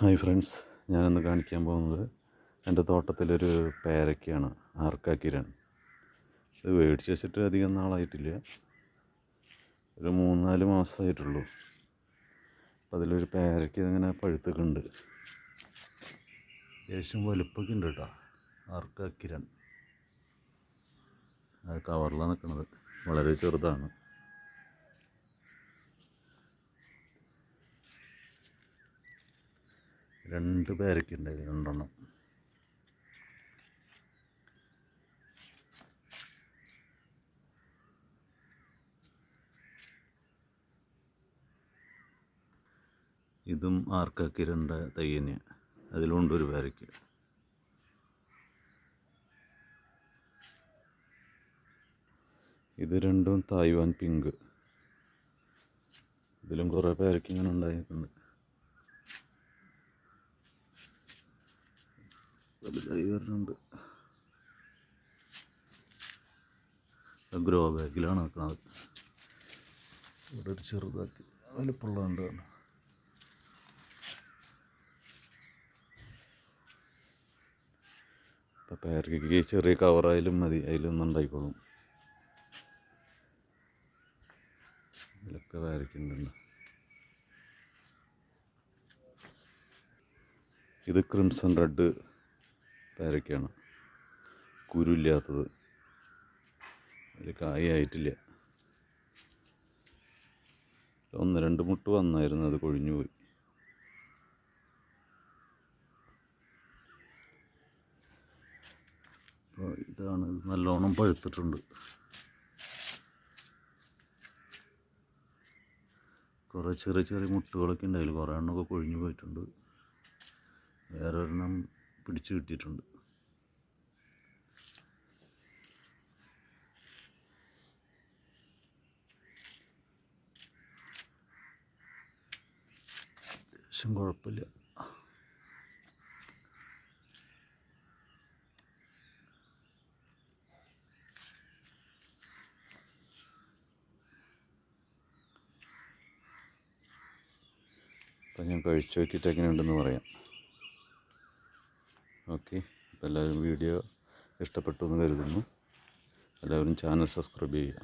Hi friends, ഞാനിന്ന് കാണിക്കാൻ പോകുന്നത് എൻ്റെ തോട്ടത്തിലൊരു പേരയ്ക്കയാണ്, ആർക്കാക്കിരൺ. ഇത് മേടിച്ച് വെച്ചിട്ട് അധികം നാളായിട്ടില്ല, ഒരു 3-4 മാസമായിട്ടുള്ളൂ. അപ്പം അതിലൊരു പേരയ്ക്ക ഇങ്ങനെ പഴുത്തൊക്കെയുണ്ട്. അത്യാവശ്യം വലുപ്പമൊക്കെ ഉണ്ട് കേട്ടോ. ആർക്കാക്കിരൺ കവറിലാണ് നിൽക്കുന്നത്, വളരെ ചെറുതാണ്. രണ്ട് പേരയ്ക്ക ഉണ്ടായി, 2 ഇതും ആർക്കാക്കിരൻ്റെ തൈ തന്നെയാണ്. അതിലുണ്ട് ഒരു പേരയ്ക്ക. ഇത് രണ്ടും തായ്വാൻ പിങ്ക്. ഇതിലും കുറേ പേരയ്ക്ക ഇങ്ങനെ ഉണ്ടായിട്ടുണ്ട്. വലുതായി വരുന്നുണ്ട്. ഗ്രോ ബാഗിലാണ് നിൽക്കുന്നത്. ഇവിടെ ഒരു ചെറുതാക്കി വലുപ്പമുള്ളതുണ്ട്. ഇപ്പം പേരയ്ക്ക് ചെറിയ കവറായാലും മതി, അതിലൊന്നും ഉണ്ടായിക്കോളും. ഇതിലൊക്കെ പേരയ്ക്കുണ്ട്. ഇത് ക്രിംസൺ റെഡ് പേരയ്ക്കാണ്, കുരുയില്ലാത്തത്. അതിൽ കായായിട്ടില്ല. 1-2 മുട്ട് വന്നായിരുന്നു, അത് കൊഴിഞ്ഞു പോയി. അപ്പോൾ ഇതാണ്, നല്ലോണം പഴുത്തിട്ടുണ്ട്. കുറേ ചെറിയ ചെറിയ മുട്ടുകളൊക്കെ ഉണ്ടായില്ല, കുറേ എണ്ണമൊക്കെ കൊഴിഞ്ഞു പോയിട്ടുണ്ട്. വേറെ ഒരെണ്ണം പിടിച്ചു കിട്ടിയിട്ടുണ്ട്. അത്യാവശ്യം കുഴപ്പമില്ല. അപ്പം ഞാൻ കഴിച്ചു നോക്കിയിട്ട് എങ്ങനെയുണ്ടെന്ന് പറയാം. ഓക്കെ, അപ്പോൾ എല്ലാവരും വീഡിയോ ഇഷ്ടപ്പെട്ടു എന്ന് കരുതുന്നു. എല്ലാവരും ചാനൽ സബ്സ്ക്രൈബ് ചെയ്യുക.